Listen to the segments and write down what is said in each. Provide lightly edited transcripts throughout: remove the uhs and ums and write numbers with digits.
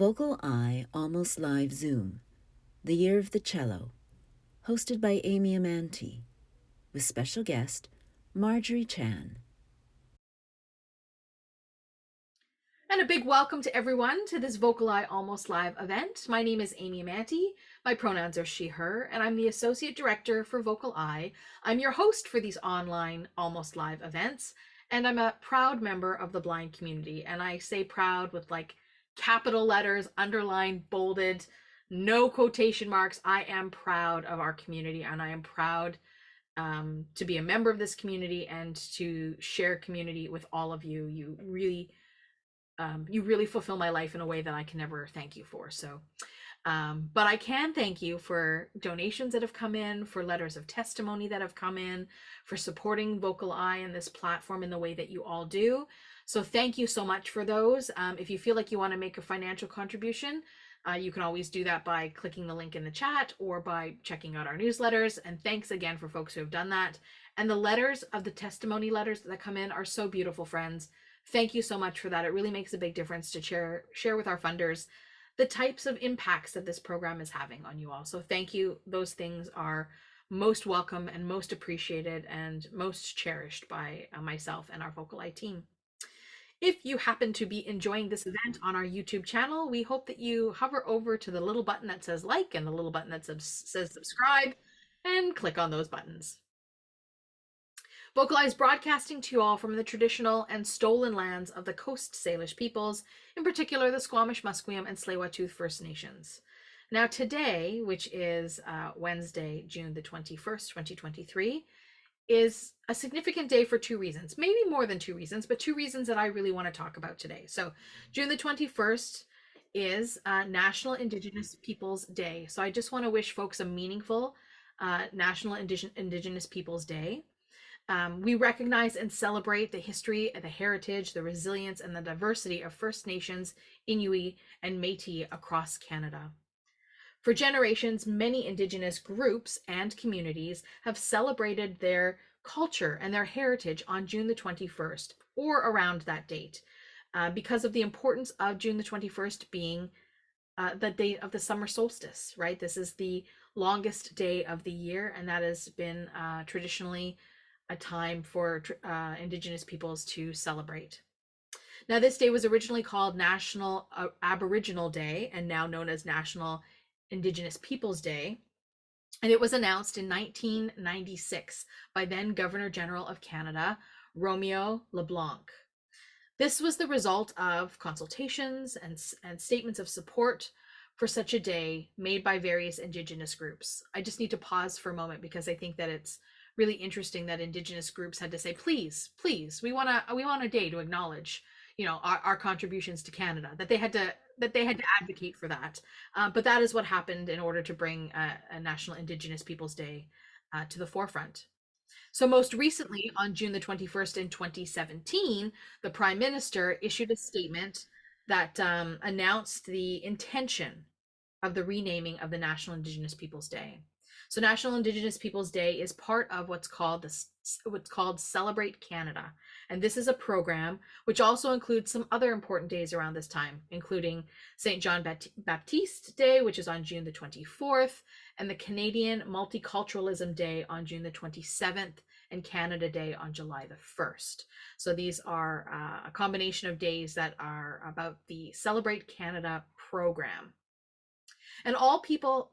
VocalEye Almost Live Zoom, The Year of the Cello, hosted by Amy Amantea, with special guest Marjorie Chan. And a big welcome to everyone to this VocalEye Almost Live event. My name is Amy Amantea. My pronouns are she, her, and I'm the Associate Director for VocalEye. I'm your host for these online Almost Live events, and I'm a proud member of the blind community. And I say proud with like capital letters, underlined, bolded, no quotation marks. I am proud of our community, and I am proud to be a member of this community and to share community with all of you. You really fulfill my life in a way that I can never thank you for. So, but I can thank you for donations that have come in, for letters of testimony that have come in, for supporting VocalEye and this platform in the way that you all do. So thank you so much for those. If you feel like you want to make a financial contribution, you can always do that by clicking the link in the chat or by checking out our newsletters. And thanks again for folks who have done that. And the letters of the testimony letters that come in are so beautiful, friends. Thank you so much for that. It really makes a big difference to share with our funders the types of impacts that this program is having on you all. So thank you. Those things are most welcome and most appreciated and most cherished by myself and our VocalEye team. If you happen to be enjoying this event on our YouTube channel, we hope that you hover over to the little button that says like and the little button that says subscribe and click on those buttons. VocalEye is broadcasting to you all from the traditional and stolen lands of the Coast Salish peoples, in particular the Squamish, Musqueam, and Tsleil-Waututh First Nations. Now today, which is Wednesday, June the 21st, 2023, is a significant day for two reasons, maybe more than two reasons, but two reasons that I really want to talk about today. So June the 21st is National Indigenous Peoples Day. So I just want to wish folks a meaningful National Indigenous Peoples Day. We recognize and celebrate the history, the heritage, the resilience, and the diversity of First Nations, Inuit, and Métis across Canada. For generations, many Indigenous groups and communities have celebrated their culture and their heritage on June the 21st or around that date because of the importance of June the 21st being the date of the summer solstice, right? This is the longest day of the year, and that has been traditionally a time for Indigenous peoples to celebrate. Now, this day was originally called National Aboriginal Day and now known as National Indigenous Peoples Day. And it was announced in 1996 by then Governor General of Canada, Romeo LeBlanc. This was the result of consultations and statements of support for such a day made by various Indigenous groups. I just need to pause for a moment because I think that it's really interesting that Indigenous groups had to say, please, we want a day to acknowledge, our contributions to Canada, that they had to advocate for that. But that is what happened in order to bring a National Indigenous Peoples Day to the forefront. So most recently, on June the 21st in 2017, the Prime Minister issued a statement that announced the intention of the renaming of the National Indigenous Peoples Day. So National Indigenous Peoples Day is part of what's called Celebrate Canada. And this is a program which also includes some other important days around this time, including St. John Baptiste Day, which is on June the 24th, and the Canadian Multiculturalism Day on June the 27th, and Canada Day on July the 1st. So these are a combination of days that are about the Celebrate Canada program. And all people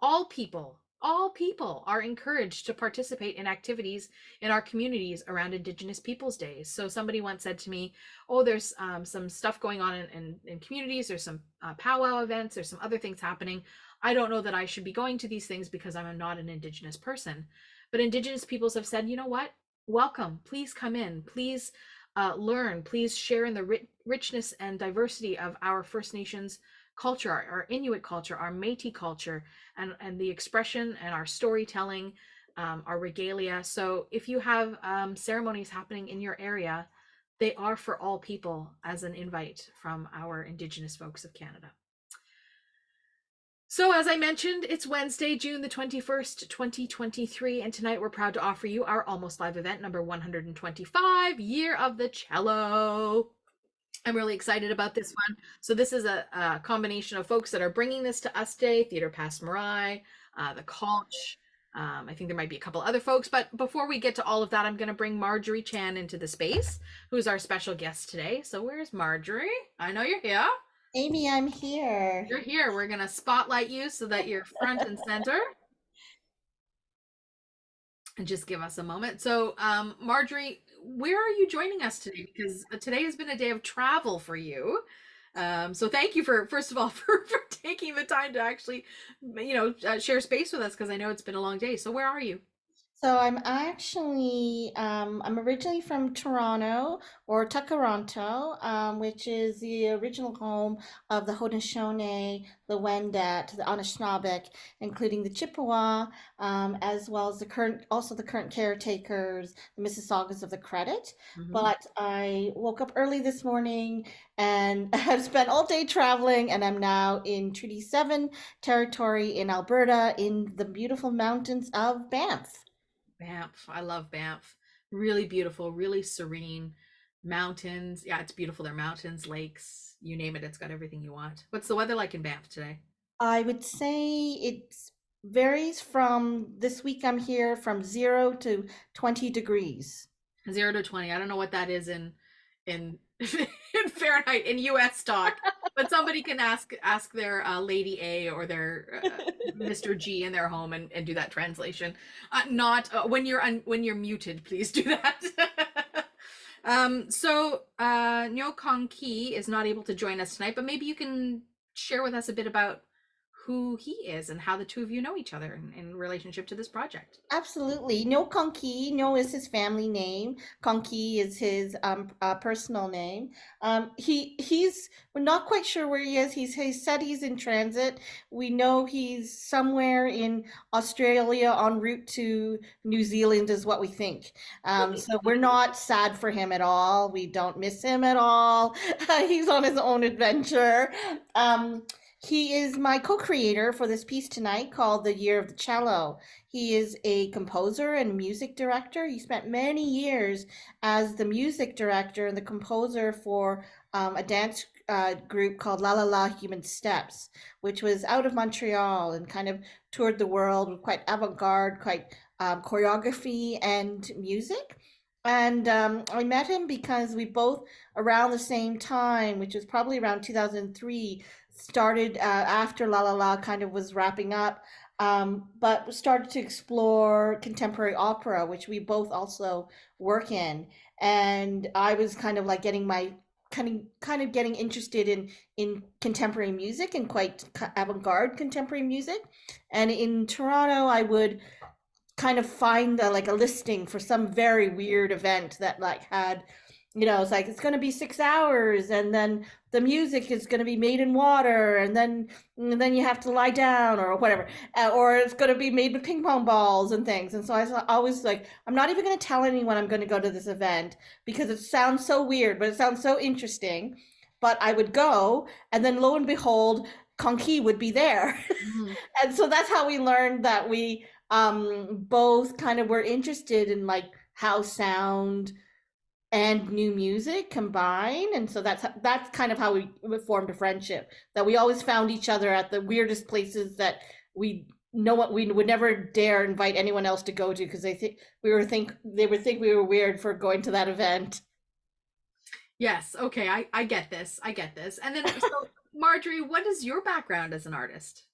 are encouraged to participate in activities in our communities around Indigenous Peoples Days. So somebody once said to me, oh, there's some stuff going on in communities, there's some powwow events, there's some other things happening. I don't know that I should be going to these things because I'm not an Indigenous person. But Indigenous peoples have said, you know what? Welcome, please come in, please learn, please share in the richness and diversity of our First Nations culture, our Inuit culture, our Métis culture, and the expression and our storytelling, our regalia. So if you have ceremonies happening in your area, they are for all people as an invite from our Indigenous folks of Canada. So as I mentioned, it's Wednesday, June the 21st, 2023, and tonight we're proud to offer you our Almost Live event number 125, Year of the Cello. I'm really excited about this one. So this is a combination of folks that are bringing this to us today: Theatre Pass Marai, the Conch. I think there might be a couple other folks, but before we get to all of that, I'm going to bring Marjorie Chan into the space, who's our special guest today. So where's Marjorie? I know you're here. Amy, I'm here. You're here. We're going to spotlight you so that you're front and center. And just give us a moment. So, Marjorie, where are you joining us today? Because today has been a day of travel for you. So thank you for, first of all, for taking the time to actually, share space with us, because I know it's been a long day. So where are you? So I'm originally from Toronto or Takaranto, which is the original home of the Haudenosaunee, the Wendat, the Anishinaabeg, including the Chippewa, as well as also the current caretakers, the Mississaugas of the Credit. Mhm. But I woke up early this morning and have spent all day traveling, and I'm now in Treaty 7 territory in Alberta in the beautiful mountains of Banff. Banff. I love Banff. Really beautiful, really serene mountains. Yeah, it's beautiful. There are mountains, lakes, you name it. It's got everything you want. What's the weather like in Banff today? I would say it varies from this week I'm here from 0 to 20 degrees. 0 to 20. I don't know what that is in in Fahrenheit in US talk, but somebody can ask their Lady A or their Mr. G in their home and do that translation. Not when you're muted, please do that. Nyo Kong Ki is not able to join us tonight, but maybe you can share with us a bit about who he is and how the two of you know each other in relationship to this project. Absolutely. No Konki. No is his family name. Konki is his personal name. We're not quite sure where he is. He said he's in transit. We know he's somewhere in Australia en route to New Zealand is what we think. So we're not sad for him at all. We don't miss him at all. He's on his own adventure. Um, he is my co-creator for this piece tonight called The Year of the Cello. He is a composer and music director. He spent many years as the music director and the composer for a dance group called La La La Human Steps, which was out of Montreal and kind of toured the world with quite avant-garde, quite choreography and music. And I met him because we both, around the same time, which was probably around 2003, started after La La La kind of was wrapping up, but started to explore contemporary opera, which we both also work in. And I was kind of like getting my kind of getting interested in contemporary music and quite avant-garde contemporary music. And in Toronto, I would kind of find like a listing for some very weird event that like had, it's like it's going to be 6 hours, and then the music is going to be made in water, and then you have to lie down or whatever, or it's going to be made with ping pong balls and things. And so I was always like, I'm not even going to tell anyone I'm going to go to this event because it sounds so weird, but it sounds so interesting. But I would go, and then lo and behold, Conky would be there. Mhm. And so that's how we learned that we both kind of were interested in like how sound and new music combine. And so that's kind of how we formed a friendship, that we always found each other at the weirdest places that we know what we would never dare invite anyone else to go to, because they would think we were weird for going to that event. Yes. Okay. I get this. I get this. And then, so Marjorie, what is your background as an artist?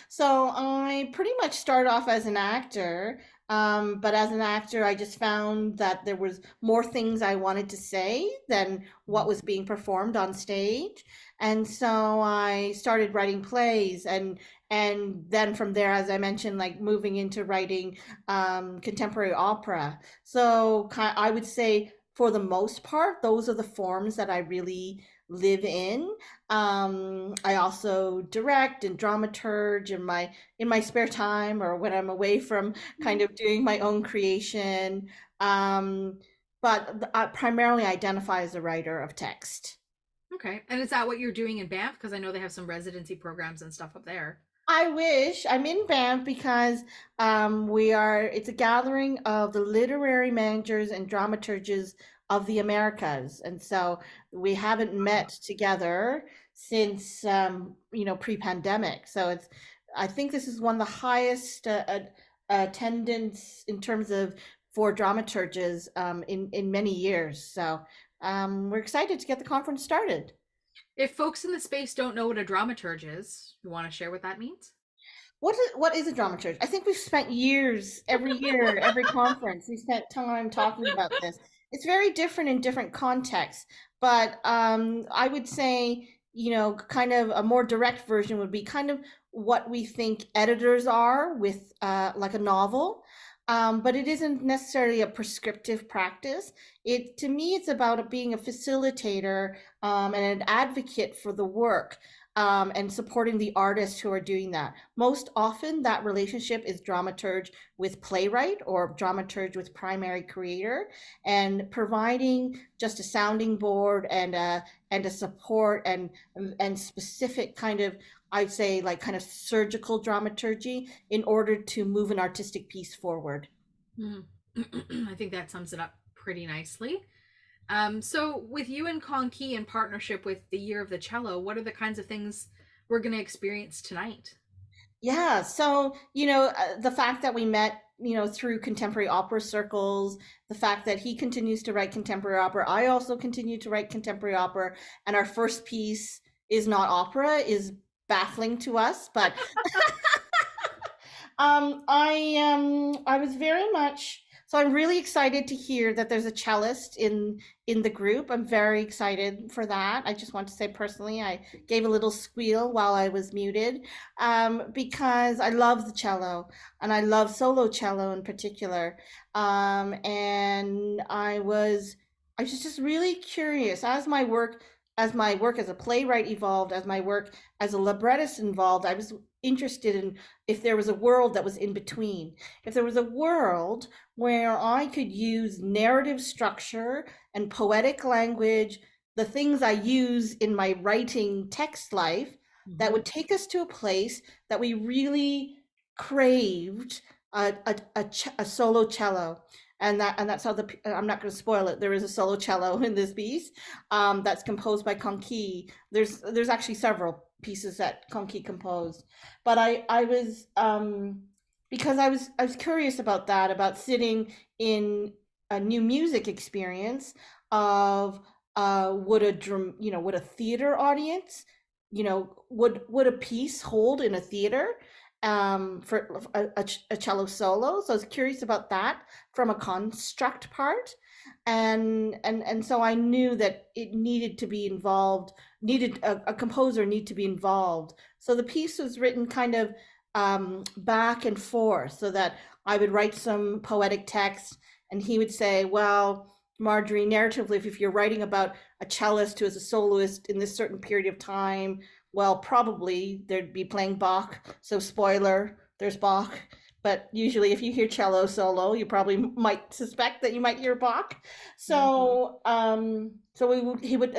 So I pretty much started off as an actor, but as an actor, I just found that there was more things I wanted to say than what was being performed on stage, and so I started writing plays, and then from there, as I mentioned, like moving into writing contemporary opera. So I would say, for the most part, those are the forms that I really live in. I also direct and dramaturge in my spare time or when I'm away from kind of doing my own creation. Um, but I primarily identify as a writer of text. Okay. And is that what you're doing in Banff? Because I know they have some residency programs and stuff up there. I wish. I'm in Banff because it's a gathering of the literary managers and dramaturges of the Americas. And so we haven't met together since, pre-pandemic. So I think this is one of the highest attendance in terms of for dramaturges in many years. So we're excited to get the conference started. If folks in the space don't know what a dramaturge is, you want to share what that means? What is a dramaturge? I think we've spent years, every year, every conference, we spent time talking about this. It's very different in different contexts, but I would say, kind of a more direct version would be kind of what we think editors are with like a novel. But it isn't necessarily a prescriptive practice. To me, it's about being a facilitator and an advocate for the work and supporting the artists who are doing that. Most often, that relationship is dramaturge with playwright or dramaturge with primary creator, and providing just a sounding board and a support and specific kind of, I'd say, like kind of surgical dramaturgy in order to move an artistic piece forward. Mm. I think that sums it up pretty nicely. So, with you and Conky in partnership with the Year of the Cello, what are the kinds of things we're going to experience tonight? Yeah, so, the fact that we met, through contemporary opera circles, the fact that he continues to write contemporary opera, I also continue to write contemporary opera, and our first piece is not opera is baffling to us, but I was very much so I'm really excited to hear that there's a cellist in the group. I'm very excited for that. I just want to say personally, I gave a little squeal while I was muted because I love the cello and I love solo cello in particular. And I was just really curious as my work as a playwright evolved, as my work as a librettist evolved. I was interested in if there was a world that was in between, if there was a world where I could use narrative structure and poetic language, the things I use in my writing text life, that Mhm. would take us to a place that we really craved a solo cello. And that's how I'm not going to spoil it. There is a solo cello in this piece that's composed by Conky. There's actually several pieces that Conky composed, but I was because I was curious about that, about sitting in a new music experience of would a theater audience, would a piece hold in a theater for a cello solo. So I was curious about that from a construct part. And so I knew that it needed to be involved, needed a composer need to be involved. So the piece was written kind of back and forth so that I would write some poetic text and he would say, well, Marjorie, narratively, if you're writing about a cellist who is a soloist in this certain period of time, well, probably they'd be playing Bach. So, spoiler, there's Bach. But usually, if you hear cello solo, you probably might suspect that you might hear Bach. Mhm. And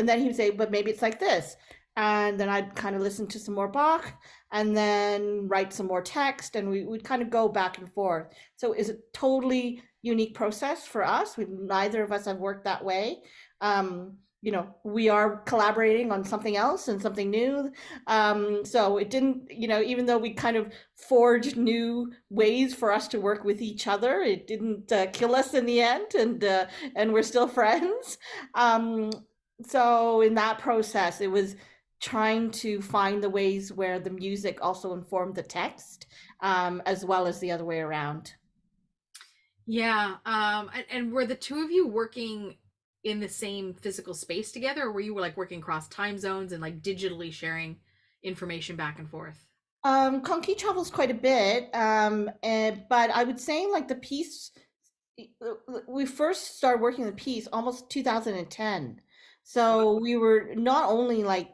then he would say, but maybe it's like this. And then I'd kind of listen to some more Bach and then write some more text, and we would kind of go back and forth. So it's a totally unique process for us. Neither of us have worked that way. We are collaborating on something else and something new. So it didn't, even though we kind of forged new ways for us to work with each other, it didn't kill us in the end, and we're still friends. Um, so in that process, it was trying to find the ways where the music also informed the text, as well as the other way around. Yeah. And were the two of you working in the same physical space together, or were you like working across time zones and like digitally sharing information back and forth? Conky travels quite a bit, but I would say like the piece, we first started working the piece almost 2010. So we were not only like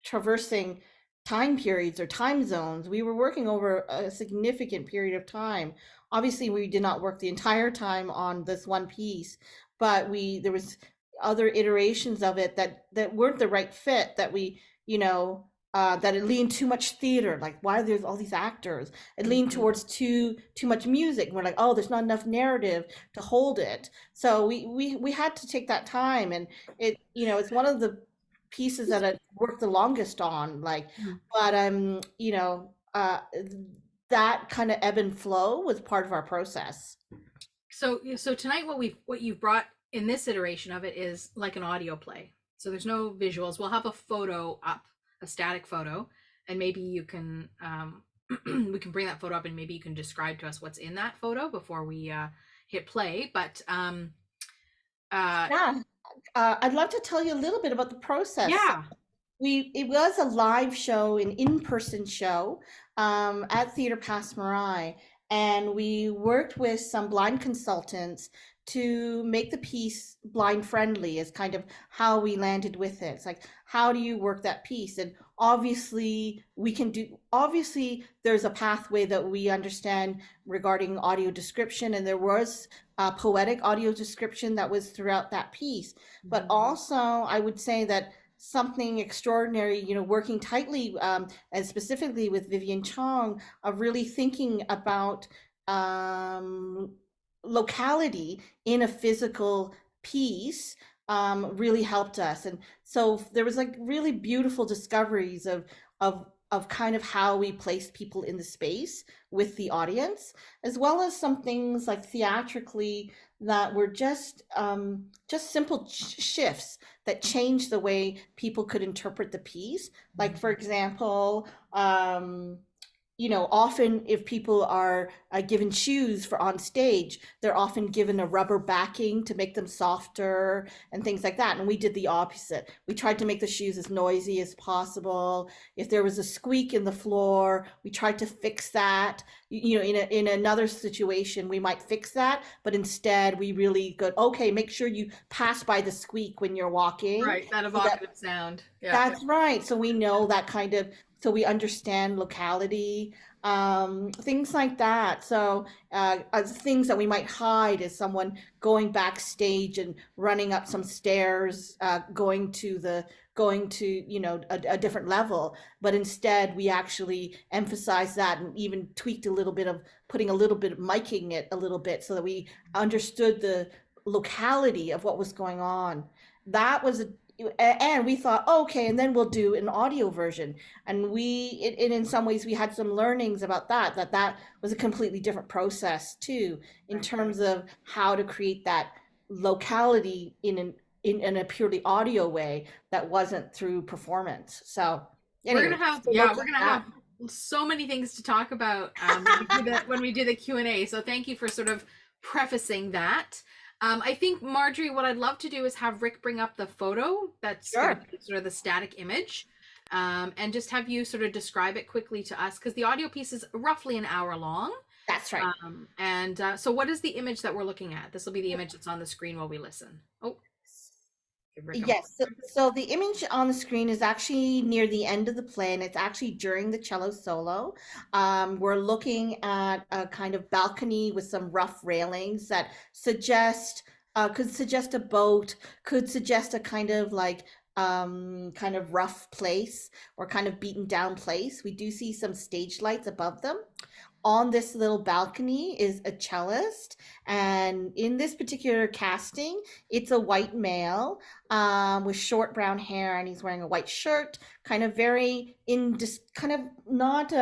traversing time periods or time zones, we were working over a significant period of time. Obviously, we did not work the entire time on this one piece, but there was other iterations of it that weren't the right fit that we, you know, that it leaned too much theater. Like, why there's all these actors? It leaned Mhm. towards too much music. We're like, oh, there's not enough narrative to hold it. So we had to take that time, and it's one of the pieces that I worked the longest on. Like, Mhm. but that kind of ebb and flow was part of our process. So tonight what you've brought in this iteration of it is like an audio play. So there's no visuals. We'll have a photo up, a static photo, and maybe you can we can bring that photo up and maybe you can describe to us what's in that photo before we hit play. But uh Yeah, I'd love to tell you a little bit about the process. yeah. It was a live show, an in-person show, at Theatre Passe Muraille, and we worked with some blind consultants to make the piece blind friendly, is kind of how we landed with it. It's like, how do you work that piece? And obviously there's a pathway that we understand regarding audio description, and there was a poetic audio description that was throughout that piece. But Mhm. also, I would say that something extraordinary, working tightly, and specifically with Vivian Chong, of really thinking about um, locality in a physical piece, really helped us. And so there was like really beautiful discoveries of kind of how we placed people in the space with the audience, as well as some things like theatrically that were just simple shifts that changed the way people could interpret the piece. Like, for example, often if people are given shoes for on stage, they're often given a rubber backing to make them softer and things like that. And we did the opposite. We tried to make the shoes as noisy as possible. If there was a squeak in the floor, we tried to fix that. In another situation, we might fix that, but instead we really go, okay, make sure you pass by the squeak when you're walking, Right, that so that evocative sound. Yeah. that's right. So we know that kind of, so we understand locality, things like that. So things that we might hide is someone going backstage and running up some stairs, going to a different level. But instead, we actually emphasize that and even tweaked a little bit of putting a little bit of miking it a little bit so that we understood the locality of what was going on. That was a and we thought, oh, okay, and then we'll do an audio version. And in some ways, we had some learnings about that was a completely different process too, in Right. terms of how to create that locality in a purely audio way that wasn't through performance. So We're anyway, gonna have, so yeah, look we're at gonna have so many things to talk about when we do the Q&A. So thank you for sort of prefacing that. I think Marjorie, what I'd love to do is have Rick bring up the photo that's going to sure. be sort of the static image, and just have you sort of describe it quickly to us because the audio piece is roughly an hour long. That's right. And so, what is the image that we're looking at? This will be the image that's on the screen while we listen. Oh, give Rick a moment. Yes, so the image on the screen is actually near the end of the play, and it's actually during the cello solo. We're looking at a kind of balcony with some rough railings that could suggest a boat, could suggest a kind of like kind of rough place or kind of beaten down place. We do see some stage lights above them. On this little balcony is a cellist, and in this particular casting, it's a white male, with short brown hair, and he's wearing a white shirt, kind of very in just kind of not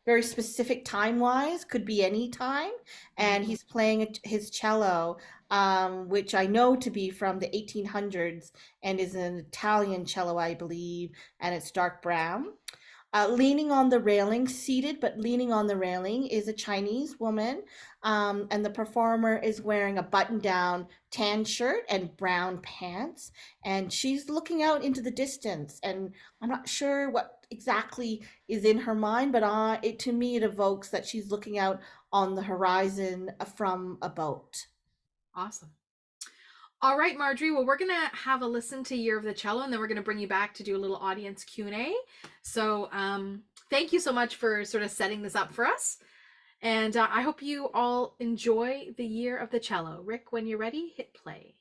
very specific time wise, could be any time, and he's playing his cello, which I know to be from the 1800s and is an Italian cello, I believe, and it's dark brown. Leaning on the railing, seated but leaning on the railing, is a Chinese woman, and the performer is wearing a button-down tan shirt and brown pants, and she's looking out into the distance. And I'm not sure what exactly is in her mind, but to me, it evokes that she's looking out on the horizon from a boat. Awesome. All right, Marjorie. Well, we're gonna have a listen to Year of the Cello, and then we're gonna bring you back to do a little audience Q&A. So, thank you so much for sort of setting this up for us, and I hope you all enjoy the Year of the Cello. Rick, when you're ready, hit play.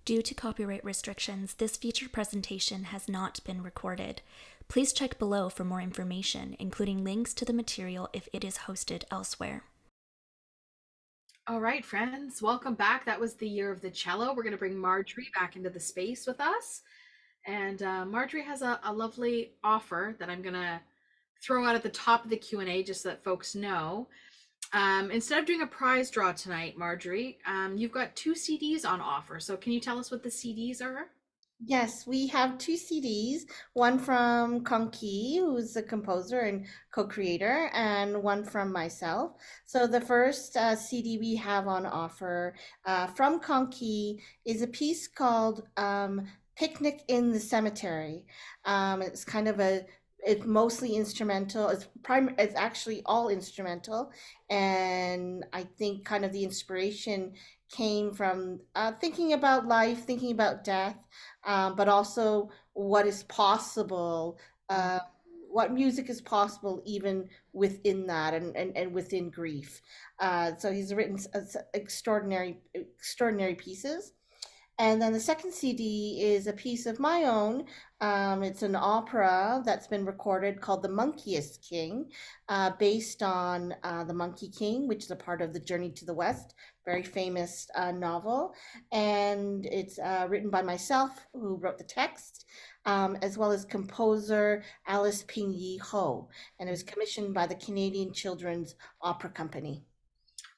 Due to copyright restrictions, this feature presentation has not been recorded. Please check below for more information, including links to the material if it is hosted elsewhere. All right, friends, welcome back. That was the Year of the Cello. We're going to bring Marjorie back into the space with us. And Marjorie has a lovely offer that I'm going to throw out at the top of the Q&A just so that folks know. Instead of doing a prize draw tonight, Marjorie, you've got 2 CDs on offer. So can you tell us what the CDs are? Yes, we have 2 CDs, one from Konki, who's the composer and co-creator, and one from myself. So the first CD we have on offer from Konki is a piece called Picnic in the Cemetery. It's kind of it's mostly instrumental. It's actually all instrumental, and I think kind of the inspiration came from thinking about life, thinking about death, but also what is possible, uh, what music is possible even within that, and within grief. So he's written extraordinary pieces. And then the second CD is a piece of my own. It's an opera that's been recorded called The Monkeyest King, based on The Monkey King, which is a part of the Journey to the West, very famous novel. And it's written by myself, who wrote the text, as well as composer Alice Ping Yi Ho. And it was commissioned by the Canadian Children's Opera Company.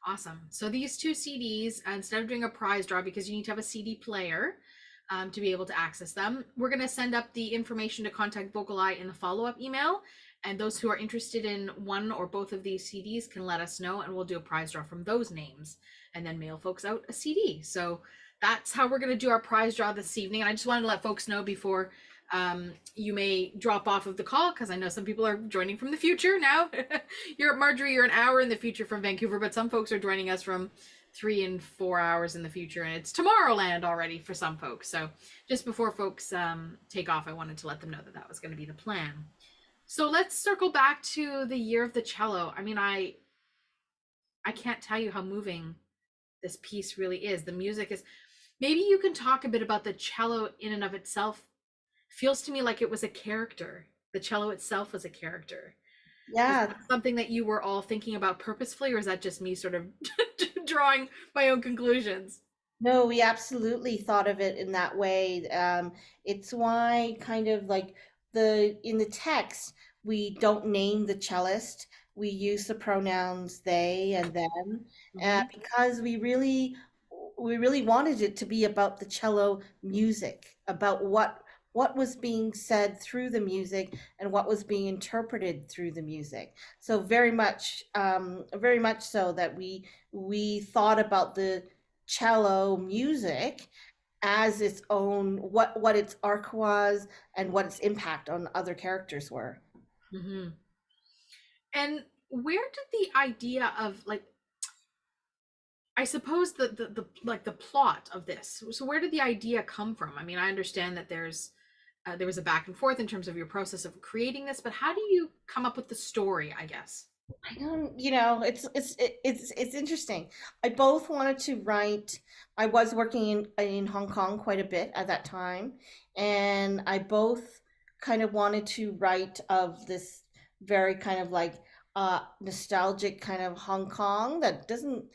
Awesome. So these 2 CDs, instead of doing a prize draw, because you need to have a CD player to be able to access them, we're going to send up the information to contact VocalEye in the follow-up email. And those who are interested in one or both of these CDs can let us know, and we'll do a prize draw from those names and then mail folks out a CD. So that's how we're going to do our prize draw this evening. And I just wanted to let folks know before you may drop off of the call, because I know some people are joining from the future now. Marjorie, you're an hour in the future from Vancouver, but some folks are joining us from 3 and 4 hours in the future, and it's Tomorrowland already for some folks. So just before folks take off, I wanted to let them know that that was going to be the plan. So let's circle back to the Year of the Cello. I mean, I can't tell you how moving this piece really is. The music is, maybe you can talk a bit about the cello in and of itself. Feels to me like it was a character. The cello itself was a character. Yeah. Is that something that you were all thinking about purposefully, or is that just me sort of drawing my own conclusions? No, we absolutely thought of it in that way. It's why kind of like in the text, we don't name the cellist. We use the pronouns they and them, because we really wanted it to be about the cello music, about what was being said through the music and what was being interpreted through the music. So very much so that we thought about the cello music as its own, what its arc was and what its impact on other characters were. Mm-hmm. And where did the idea of, like, I suppose the like the plot of this, so where did the idea come from? I mean, I understand that there was a back and forth in terms of your process of creating this, but how do you come up with the story, I guess? I don't, it's interesting. I both wanted to write. I was working in Hong Kong quite a bit at that time, and I both kind of wanted to write of this very kind of like nostalgic kind of Hong Kong that doesn't.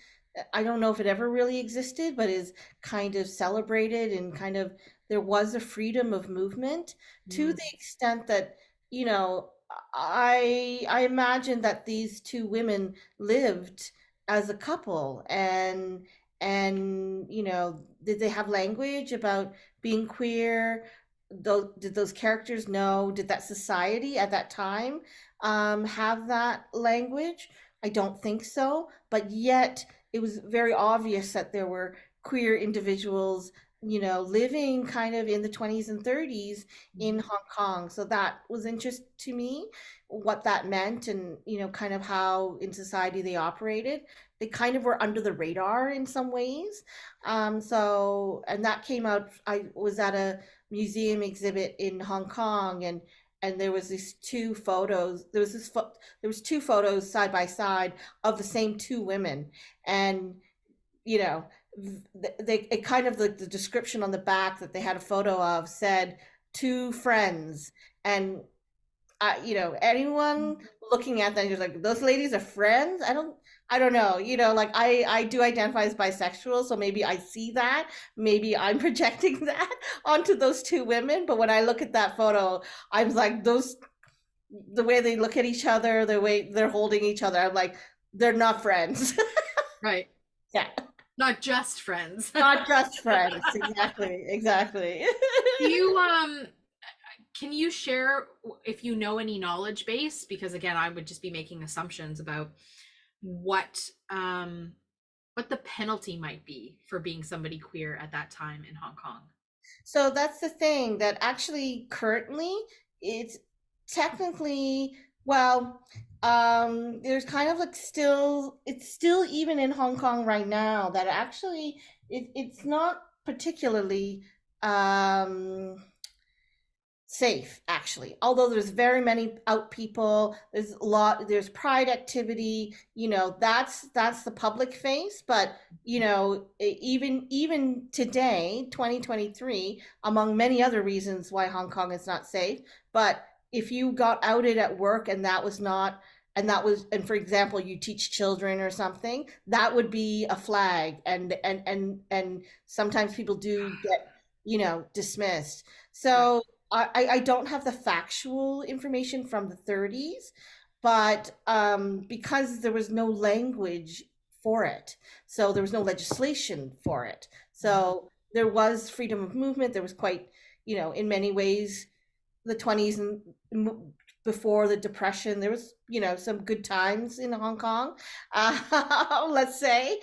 I don't know if it ever really existed, but is kind of celebrated, and kind of there was a freedom of movement to Mm. the extent that, you know, I imagine that these 2 women lived as a couple, and did they have language about being queer? Did those characters know? Did that society at that time have that language? I don't think so, but yet it was very obvious that there were queer individuals, living kind of in the 20s and 30s in Hong Kong. So that was interesting to me, what that meant, and, kind of how in society they operated. They kind of were under the radar in some ways. And that came out. I was at a museum exhibit in Hong Kong, and there was these 2 photos. There was 2 photos side by side of the same 2 women, and you know they it kind of the description on the back that they had a photo of said two friends, and anyone looking at them, you're like, those ladies are friends. I don't know. Like I do identify as bisexual, so maybe I see that. Maybe I'm projecting that onto those two women. But when I look at that photo, I'm like, the way they look at each other, the way they're holding each other, I'm like, they're not friends. Right. Yeah. Not just friends. Not just friends. Exactly. Exactly. You can you share if you know any knowledge base? Because again, I would just be making assumptions about what the penalty might be for being somebody queer at that time in Hong Kong. So that's the thing, that actually currently it's technically, well, there's kind of like it's still even in Hong Kong right now that actually it's not particularly um safe, actually, although there's very many out people, there's pride activity, that's the public face. But even today, 2023, among many other reasons why Hong Kong is not safe, but if you got outed at work and for example, you teach children or something, that would be a flag, and sometimes people do get dismissed. So I don't have the factual information from the 30s, but because there was no language for it, so there was no legislation for it. So there was freedom of movement. There was quite, in many ways, the 20s and before the Depression, there was, some good times in Hong Kong, let's say,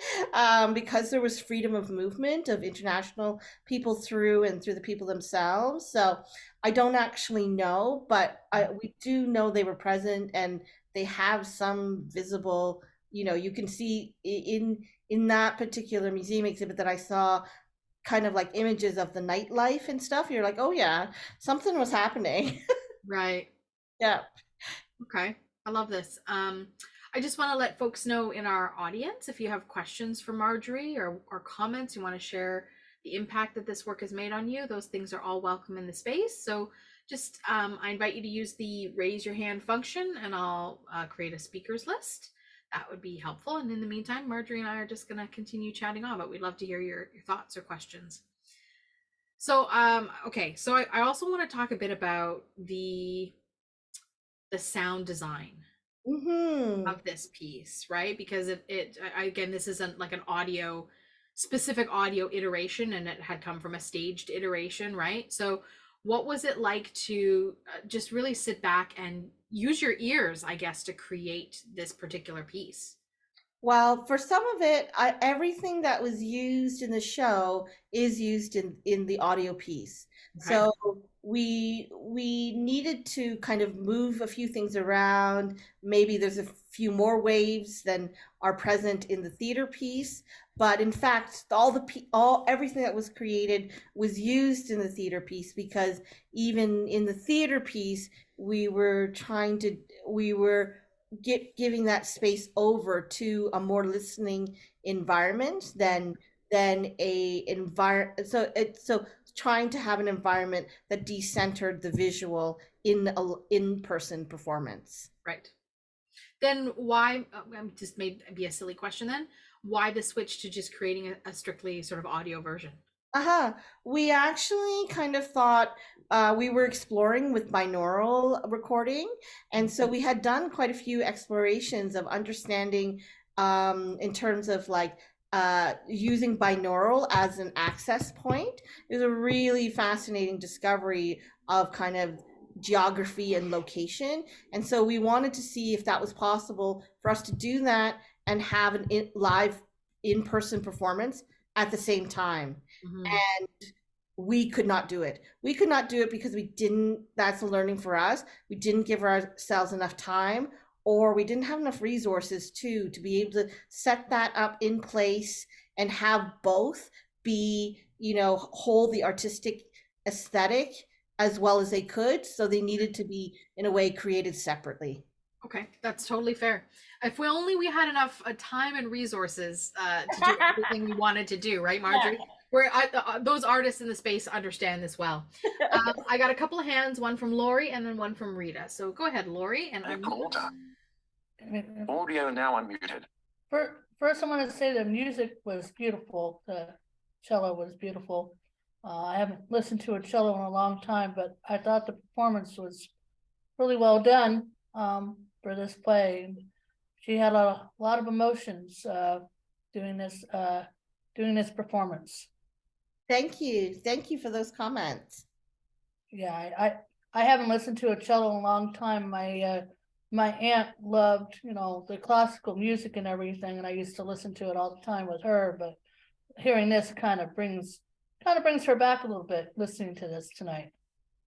because there was freedom of movement of international people through the people themselves. So I don't actually know, but we do know they were present, and they have some visible, you can see in that particular museum exhibit that I saw, kind of like images of the nightlife and stuff. You're like, oh yeah, something was happening. Right. Yeah. Okay. I love this. I just want to let folks know in our audience, if you have questions for Marjorie or comments, you want to share the impact that this work has made on you, those things are all welcome in the space. So just, I invite you to use the raise your hand function, and I'll create a speakers list. That would be helpful. And in the meantime, Marjorie and I are just going to continue chatting on, but we'd love to hear your thoughts or questions. So, okay. So I also want to talk a bit about the sound design of this piece, right? Because again, this isn't like an specific audio iteration, and it had come from a staged iteration, right? So what was it like to just really sit back and use your ears, I guess, to create this particular piece? Well, for some of it, everything that was used in the show is used in the audio piece. Okay. So we needed to kind of move a few things around. Maybe there's a few more waves than are present in the theater piece, but in fact, everything that was created was used in the theater piece, because even in the theater piece, we were giving that space over to a more listening environment than a environment. So trying to have an environment that decentered the visual in a in-person performance. Right. Then why, just maybe a silly question then, why the switch to just creating a strictly sort of audio version? We actually kind of thought, we were exploring with binaural recording, and so we had done quite a few explorations of understanding, in terms of like using binaural as an access point. It was a really fascinating discovery of kind of geography and location, and so we wanted to see if that was possible for us to do that and have live in-person performance at the same time. And we could not do it. We could not do it because that's a learning for us. We didn't give ourselves enough time, or we didn't have enough resources to be able to set that up in place and have both be, hold the artistic aesthetic as well as they could. So they needed to be, in a way, created separately. Okay, that's totally fair. If we only we had enough time and resources to do everything we wanted to do, right, Marjorie? Where those artists in the space understand this well. I got a couple of hands, one from Lori and then one from Rita. So go ahead, Lori, and I'm audio now unmuted. First, I want to say the music was beautiful. The cello was beautiful. I haven't listened to a cello in a long time, but I thought the performance was really well done for this play. She had a lot of emotions doing this performance. Thank you for those comments. Yeah, I haven't listened to a cello in a long time. My aunt loved, the classical music and everything, and I used to listen to it all the time with her. But hearing this kind of brings her back a little bit, listening to this tonight.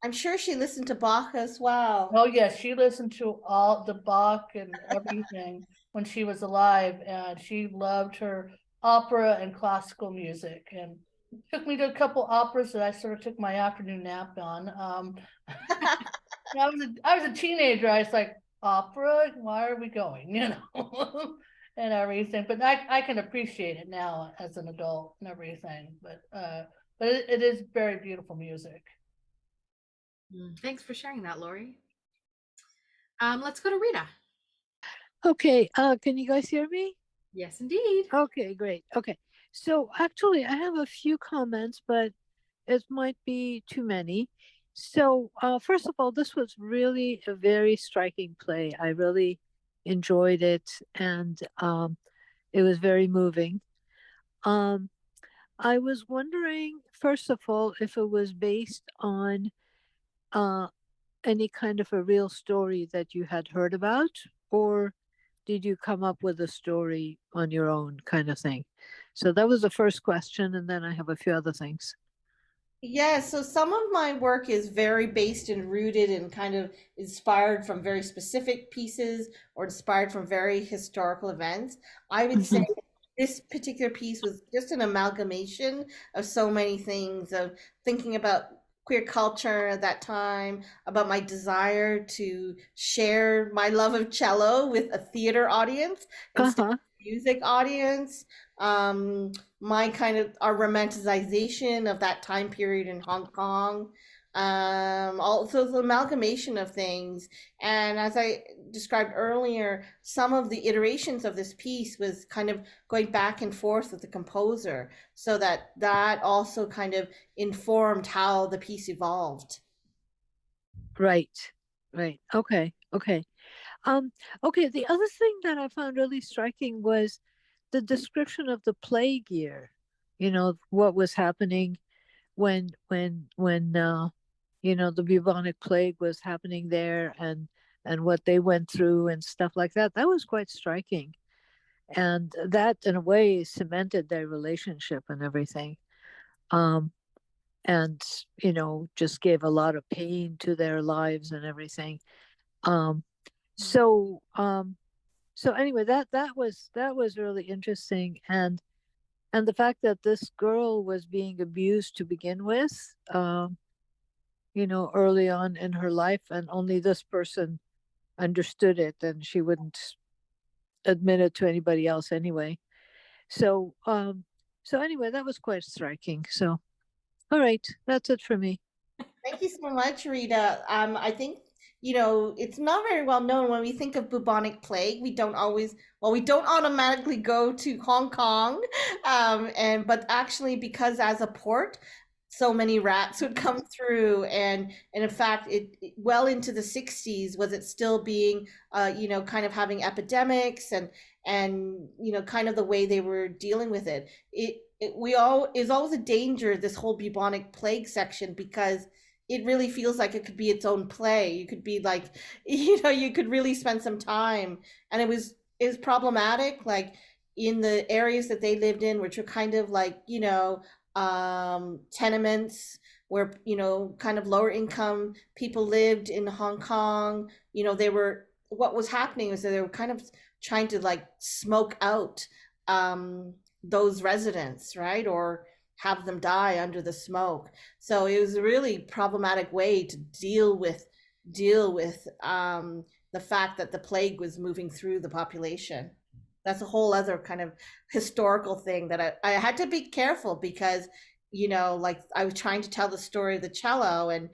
I'm sure she listened to Bach as well. Oh yes, she listened to all the Bach and everything when she was alive, and she loved her opera and classical music, and took me to a couple operas that I sort of took my afternoon nap on. I was a teenager. I was like, opera? Why are we going? And everything. But I can appreciate it now as an adult and everything. But it is very beautiful music. Thanks for sharing that, Lori. Let's go to Rita. Okay, can you guys hear me? Yes, indeed. Okay, great. Okay, so actually I have a few comments, but it might be too many. So first of all, this was really a very striking play. I really enjoyed it, and it was very moving. I was wondering, first of all, if it was based on any kind of a real story that you had heard about, or did you come up with a story on your own, kind of thing? So that was the first question, and then I have a few other things. Yeah, so some of my work is very based and rooted and kind of inspired from very specific pieces or inspired from very historical events. I would say this particular piece was just an amalgamation of so many things, of thinking about queer culture at that time, about my desire to share my love of cello with a theater audience instead of a music audience. My kind of our romanticization of that time period in Hong Kong. Also the amalgamation of things. And as I described earlier, some of the iterations of this piece was kind of going back and forth with the composer, so that also kind of informed how the piece evolved. Right. Okay. Okay, the other thing that I found really striking was the description of the plague year, what was happening when the bubonic plague was happening there, and what they went through and stuff like that. That was quite striking, and that in a way cemented their relationship and everything, and just gave a lot of pain to their lives and everything. So anyway, that was really interesting, and the fact that this girl was being abused to begin with, early on in her life, and only this person understood it, and she wouldn't admit it to anybody else anyway. So anyway, that was quite striking. So all right, that's it for me. Thank you so much, Rita. I think, it's not very well known when we think of bubonic plague. We don't automatically go to Hong Kong. But actually, because as a port, so many rats would come through, and in fact, well into the 60s was it still being, kind of having epidemics, and kind of the way they were dealing with it. Is always a danger, this whole bubonic plague section, because it really feels like it could be its own play. You could be like, you could really spend some time, and it was problematic, like in the areas that they lived in, which were kind of like, tenements where, kind of lower income people lived in Hong Kong. What was happening was that they were kind of trying to like smoke out those residents, right? Or have them die under the smoke. So it was a really problematic way to deal with the the fact that the plague was moving through the population. That's a whole other kind of historical thing that I had to be careful because, like I was trying to tell the story of the cello and,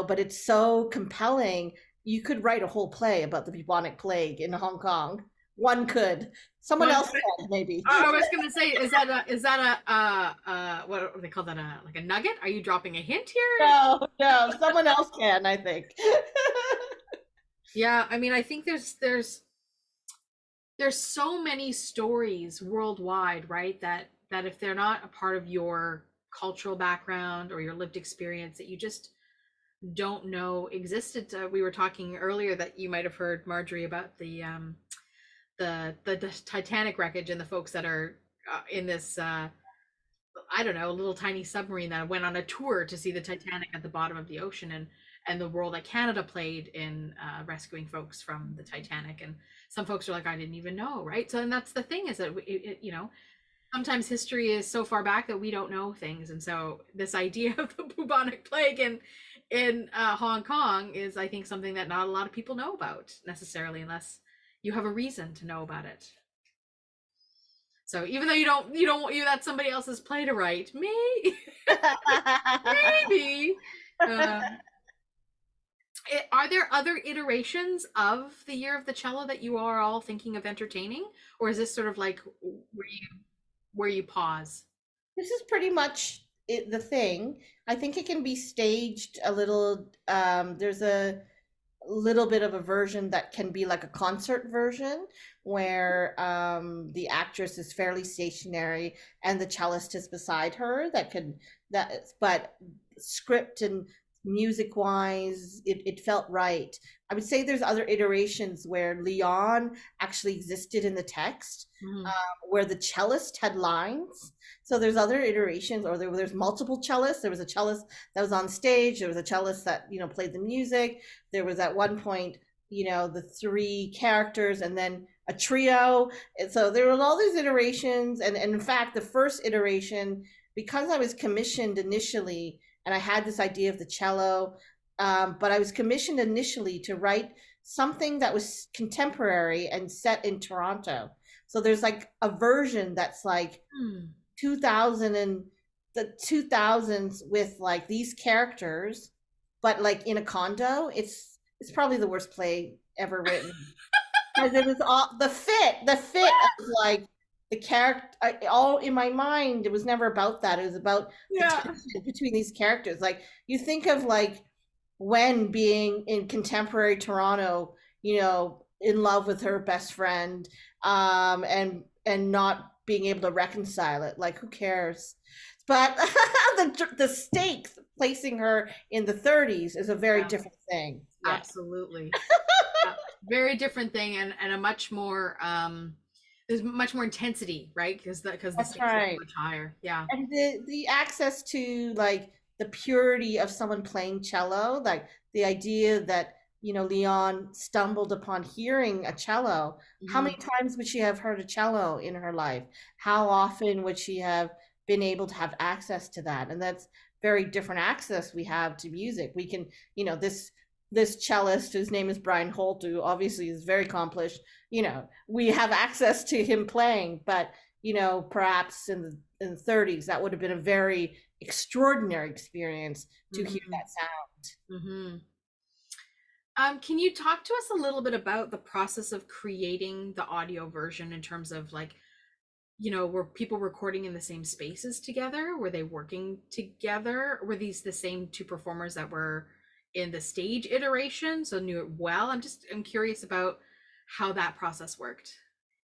but it's so compelling. You could write a whole play about the bubonic plague in Hong Kong. One could. Someone else could, maybe. I was gonna say, is that what do they call that? Like a nugget? Are you dropping a hint here? No, someone else can, I think. Yeah, I mean, I think there's so many stories worldwide, right? That if they're not a part of your cultural background or your lived experience, that you just don't know existed. We were talking earlier that you might have heard, Marjorie, about the Titanic wreckage and the folks that are in this I don't know, a little tiny submarine that went on a tour to see the Titanic at the bottom of the ocean, and the role that Canada played in rescuing folks from the Titanic. And some folks are like, I didn't even know, right? So, and that's the thing, is that sometimes history is so far back that we don't know things. And so this idea of the bubonic plague in Hong Kong is, I think, something that not a lot of people know about necessarily, unless you have a reason to know about it. So even though you don't that's somebody else's play to write, maybe. Are there other iterations of the Year of the Cello that you are all thinking of entertaining, or is this sort of like where you pause? This is pretty much the thing. I think it can be staged a little. There's a little bit of a version that can be like a concert version where the actress is fairly stationary and the cellist is beside her. But script and music wise, it felt right. I would say there's other iterations where Leon actually existed in the text, where the cellist had lines. So there's other iterations, or there's multiple cellists. There was a cellist that was on stage. There was a cellist that played the music. There was at one point the three characters, and then a trio. And so there were all these iterations, and in fact the first iteration, because I was commissioned initially and I had this idea of the cello, but I was commissioned initially to write something that was contemporary and set in Toronto. So there's like a version that's like 2000 and the 2000s with like these characters, but like in a condo. It's probably the worst play ever written because it was all the fit of like the character. All in my mind, it was never about that. It was about the tension between these characters. Like you think of like Wen being in contemporary Toronto, in love with her best friend, and not being able to reconcile it. Like, who cares? But the stakes placing her in the 30s is a very different thing. Yeah. Absolutely. Very different thing, and a much more there's much more intensity, right? Because the stakes are much higher. Yeah. And the access to like the purity of someone playing cello, like the idea that Leon stumbled upon hearing a cello. How many times would she have heard a cello in her life? How often would she have been able to have access to that? And that's very different access we have to music. We can, this cellist whose name is Brian Holt, who obviously is very accomplished, we have access to him playing, but perhaps in the 30s that would have been a very extraordinary experience to hear that sound. Can you talk to us a little bit about the process of creating the audio version, in terms of like, were people recording in the same spaces together? Were they working together? Were these the same two performers that were in the stage iteration, so knew it well? I'm curious about how that process worked.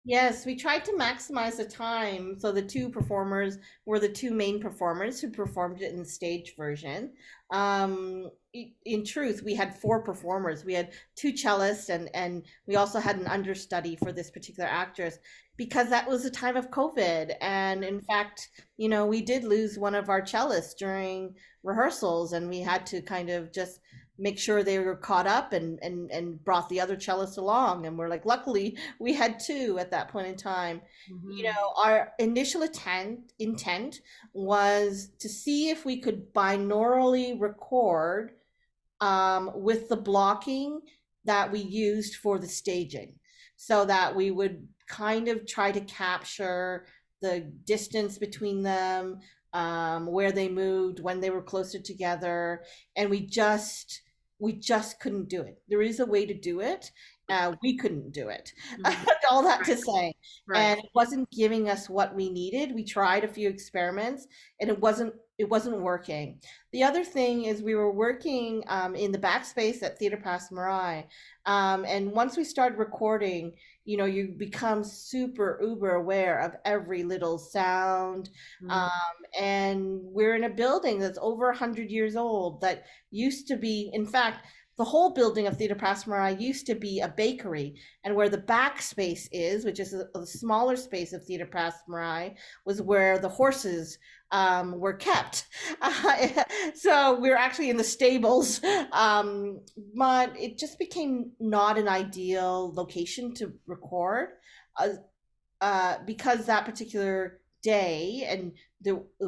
Yes, we tried to maximize the time. So the two performers were the two main performers who performed it in the stage version. In truth, we had 4 performers. We had 2 cellists, and we also had an understudy for this particular actress, because that was a time of COVID. And in fact, we did lose one of our cellists during rehearsals, and we had to kind of just make sure they were caught up and brought the other cellist along. And we're like, luckily we had 2 at that point in time. Our initial intent was to see if we could binaurally record with the blocking that we used for the staging, so that we would kind of try to capture the distance between them, where they moved, when they were closer together, and we just couldn't do it. There is a way to do it. We couldn't do it. Mhm. All that to Right. say, Right. and it wasn't giving us what we needed. We tried a few experiments, and it wasn't working. The other thing is we were working in the backspace at Theatre Pass Marai, and once we started recording, you become super uber aware of every little sound. Mhm. um, and we're in a building that's over 100 years old, that used to be, in fact, the whole building of Theatre Pass Marai used to be a bakery, and where the back space is, which is a smaller space of Theatre Pass Marai, was where the horses were kept. So we were actually in the stables, but it just became not an ideal location to record. Uh, because that particular day, and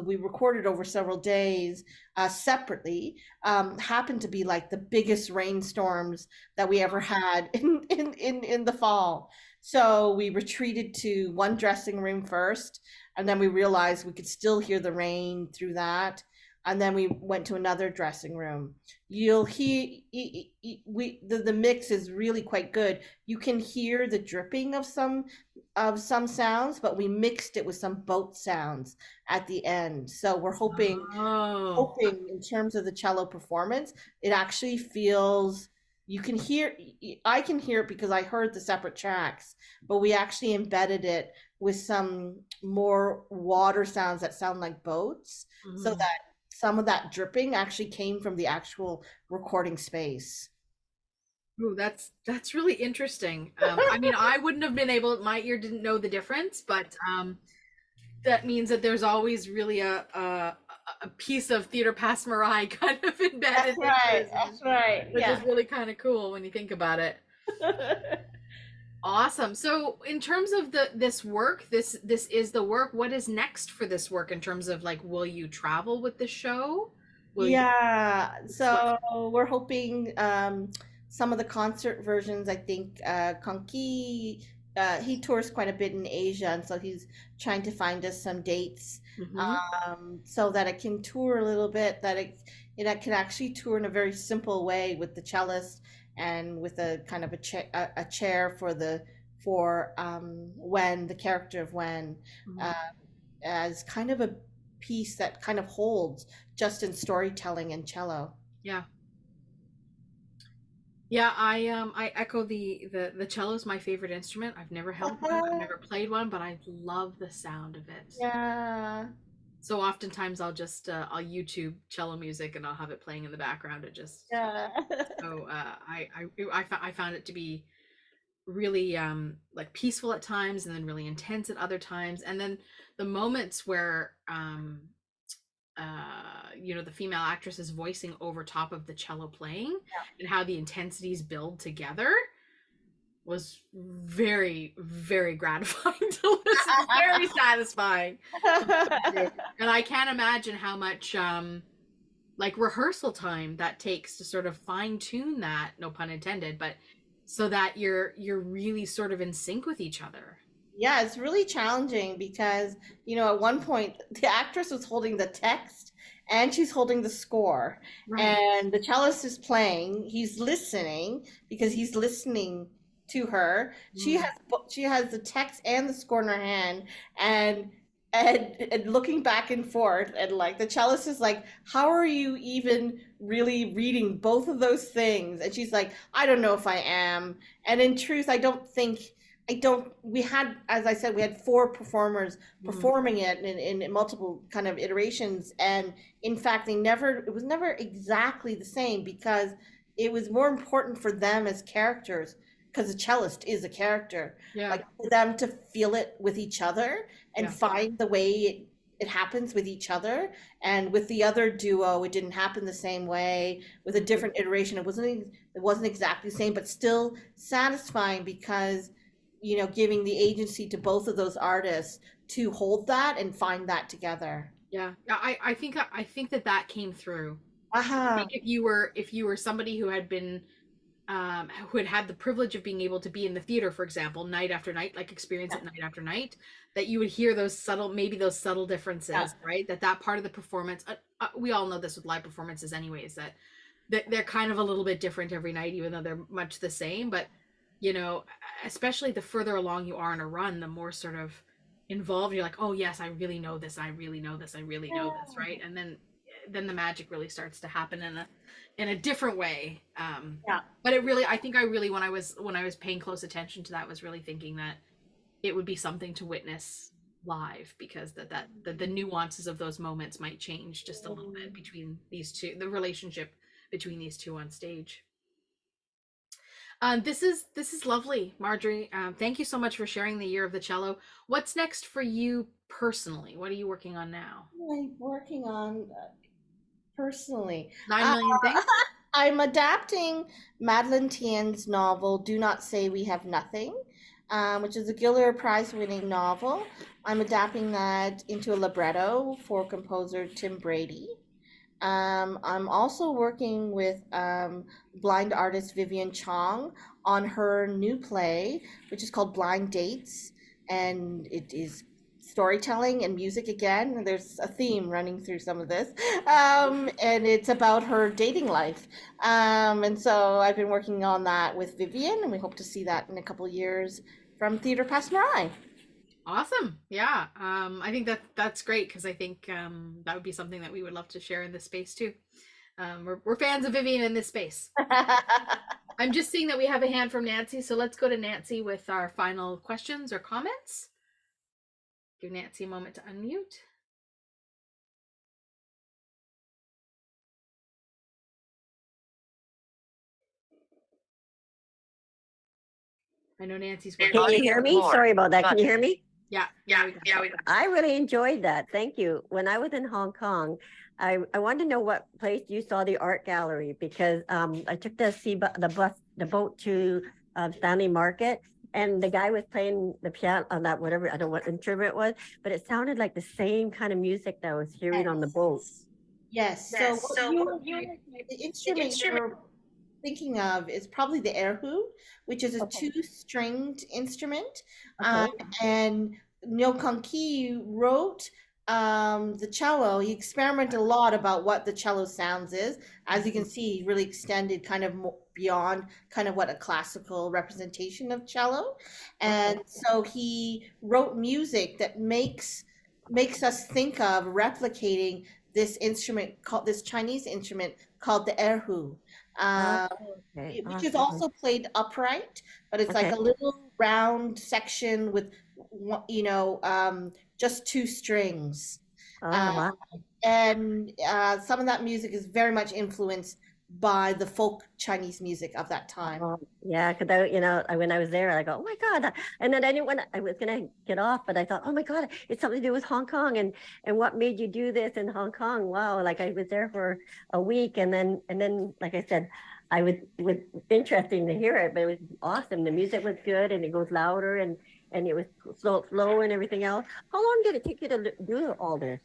we recorded over several days separately, happened to be like the biggest rainstorms that we ever had in the fall. So we retreated to one dressing room first, and then we realized we could still hear the rain through that. And then we went to another dressing room. You'll hear the mix is really quite good. You can hear the dripping of some sounds, but we mixed it with some boat sounds at the end. So we're Oh. hoping in terms of the cello performance, it actually feels, you can hear, I can hear it because I heard the separate tracks, but we actually embedded it with some more water sounds that sound like boats, so Mhm. that some of that dripping actually came from the actual recording space. Ooh, that's really interesting. I mean, I wouldn't have been able. My ear didn't know the difference, but that means that there's always really a piece of Theater Pass Marai kind of embedded That's into right. this, That's right. which Yeah. is really kind of cool when you think about it. Awesome. So, in terms of this work, this is the work. What is next for this work in terms of like, will you travel with the show? Will you? Yeah, What? so we're hoping some of the concert versions, I think Konki, he tours quite a bit in Asia, and so he's trying to find us some dates, Mm-hmm. so that it can tour a little bit, that it can actually tour in a very simple way with the cellist, and with a kind of a chair for Wen, the character of Wen, Mm-hmm. uh, as kind of a piece that kind of holds just in storytelling and cello. Yeah. Yeah, I echo the cello is my favorite instrument. I've never held one, I've never played one, but I love the sound of it. Yeah. So oftentimes I'll just I'll YouTube cello music and I'll have it playing in the background. It just Yeah. so I found it to be really like peaceful at times and then really intense at other times. And then the moments where the female actress is voicing over top of the cello playing and how the intensities build together was very, very gratifying to listen, very satisfying to listen to. And I can't imagine how much like rehearsal time that takes to sort of fine tune that, no pun intended, but so that you're really sort of in sync with each other. Yeah, it's really challenging because, at one point the actress was holding the text and she's holding the score, Right. and the cellist is playing. He's listening because he's listening to her. Mm. She has the text and the score in her hand, and and looking back and forth, and like the cellist is like, "How are you even really reading both of those things?" And she's like, "I don't know if I am." And in truth, I don't, we had, as I said, we had four performers Mm. performing it in multiple kind of iterations. And in fact, it was never exactly the same, because it was more important for them as characters, because the cellist is a character, Yeah. like for them to feel it with each other and Yeah. find the way it happens with each other. And with the other duo, it didn't happen the same way. With a different iteration, it wasn't exactly the same, but still satisfying, because giving the agency to both of those artists to hold that and find that together. Yeah. I think that came through. I Aha. think if you were somebody who had been who had the privilege of being able to be in the theater, for example, night after night, like experience it night after night, that you would hear those subtle, maybe those subtle differences, right? That part of the performance, we all know this with live performances anyways, that they're kind of a little bit different every night, even though they're much the same. But, you know, especially the further along you are in a run, the more sort of involved you're like, oh yes, I really know this, I really know this, I really know this, right? And then the magic really starts to happen in a different way. But it really, I think I really, when I was paying close attention to that, was really thinking that it would be something to witness live, because the nuances of those moments might change just a little bit between these two, the relationship between these two on stage. This is lovely, Marjorie. Thank you so much for sharing the Year of the Cello. What's next for you personally? What are you working on now? What am I working on personally? 9 million things? I'm adapting Madeline Tien's novel, Do Not Say We Have Nothing, which is a Giller Prize-winning novel. I'm adapting that into a libretto for composer Tim Brady. I'm also working with blind artist Vivian Chong on her new play, which is called Blind Dates, and it is storytelling and music again. There's a theme running through some of this, and it's about her dating life. And so I've been working on that with Vivian, and we hope to see that in a couple years from Theatre Passe Muraille. Awesome. Yeah. I think that's great, because I think that would be something that we would love to share in this space too. We're fans of Vivian in this space. I'm just seeing that we have a hand from Nancy, so let's go to Nancy with our final questions or comments. Give Nancy a moment to unmute. I know Nancy's working. Can you hear me? Sorry about that. Can you hear me? Yeah. I really enjoyed that. Thank you. When I was in Hong Kong, I wanted to know what place you saw the art gallery, because I took the boat to Stanley Market, and the guy was playing the piano on that, whatever, I don't know what instrument it was, but it sounded like the same kind of music that I was hearing on the boat. Yes. So the instrument you're thinking of is probably the erhu, which is a two-stringed instrument. And Nyo Kong Ki wrote the cello. He experimented a lot about what the cello sounds is. As you can see, he really extended kind of beyond kind of what a classical representation of cello. And so he wrote music that makes us think of replicating this instrument, called this Chinese instrument called the erhu, which is also played upright, but it's like a little round section with, you know, just two strings. And some of that music is very much influenced by the folk Chinese music of that time. Yeah, because when I was there, I go, oh my God. And then I was going to get off, but I thought, oh my God, it's something to do with Hong Kong. And what made you do this in Hong Kong? Wow. Like I was there for a week. And then, like I said, I was interesting to hear it, but it was awesome. The music was good, and it goes louder, and it was slow and everything else. How long did it take you to do all this?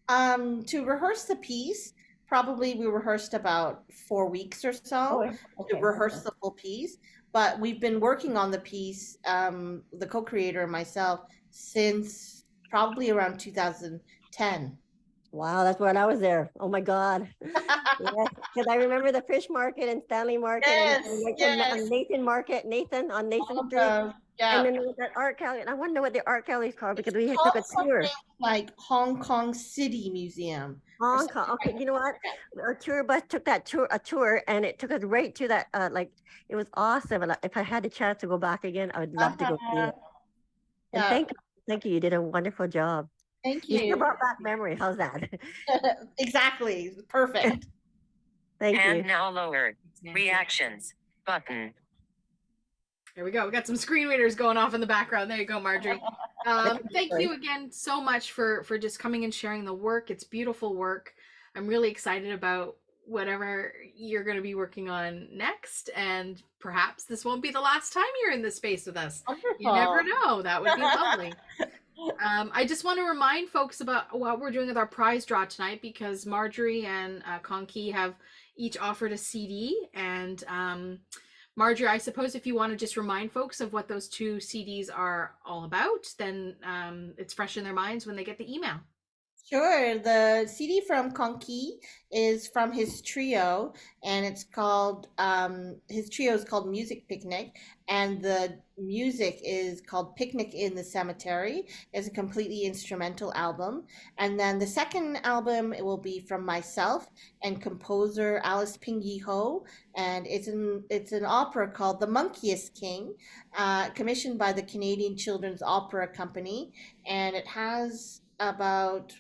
To rehearse the piece, probably we rehearsed about 4 weeks or so to rehearse the full piece. But we've been working on the piece, the co-creator and myself, since probably around 2010. Wow, that's when I was there. Oh my God. Yes, because I remember the fish market and Stanley Market and Nathan Market, Nathan Street. And then there was that art gallery, and I want to know what the art gallery is called, because we took a tour. Like Hong Kong City Museum. Hong Kong. Okay, you know what? Our tour bus took a tour, and it took us right to that. It was awesome. And if I had the chance to go back again, I would love to go see it. And thank you. You did a wonderful job. Thank you. You still brought back memory. How's that? Exactly. Perfect. Thank you. And now lower reactions button. There we go. We got some screen readers going off in the background. There you go, Marjorie. Thank you again so much for just coming and sharing the work. It's beautiful work. I'm really excited about whatever you're going to be working on next, and perhaps this won't be the last time you're in this space with us. Wonderful. You never know. That would be lovely. I just want to remind folks about what we're doing with our prize draw tonight, because Marjorie and Conky have each offered a CD. And Marjorie, I suppose if you want to just remind folks of what those 2 CDs are all about, then it's fresh in their minds when they get the email. Sure. The CD from Conky is from his trio, and it's called his trio is called Music Picnic, and the music is called Picnic in the Cemetery. It's a completely instrumental album. And then the second album, it will be from myself and composer Alice Pingy Ho, and it's an opera called The Monkeyest King, commissioned by the Canadian Children's Opera Company, and it has about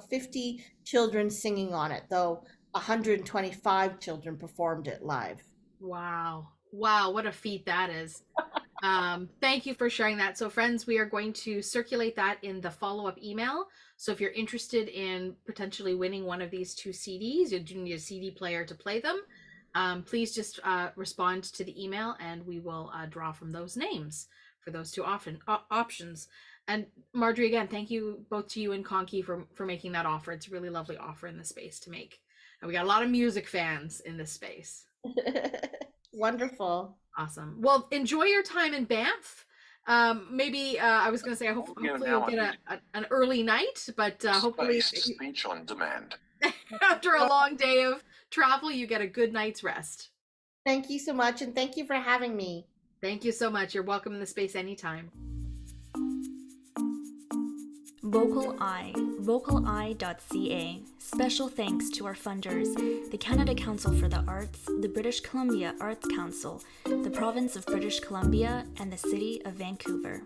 50 children singing on it, though 125 children performed it live. Wow. Wow, what a feat that is. Thank you for sharing that. So friends, we are going to circulate that in the follow-up email. So if you're interested in potentially winning one of these 2 CDs, you do need a CD player to play them. Please just respond to the email, and we will draw from those names for those 2 options. And Marjorie, again, thank you both to you and Conky for making that offer. It's a really lovely offer in the space to make. And we got a lot of music fans in this space. Wonderful. Awesome. Well, enjoy your time in Banff. Maybe I was going to say, hopefully you'll get an early night, but hopefully speech on demand. After a long day of travel, you get a good night's rest. Thank you so much, and thank you for having me. Thank you so much. You're welcome in the space anytime. VocalEye, vocaleye.ca. Special thanks to our funders, the Canada Council for the Arts, the British Columbia Arts Council, the Province of British Columbia, and the City of Vancouver.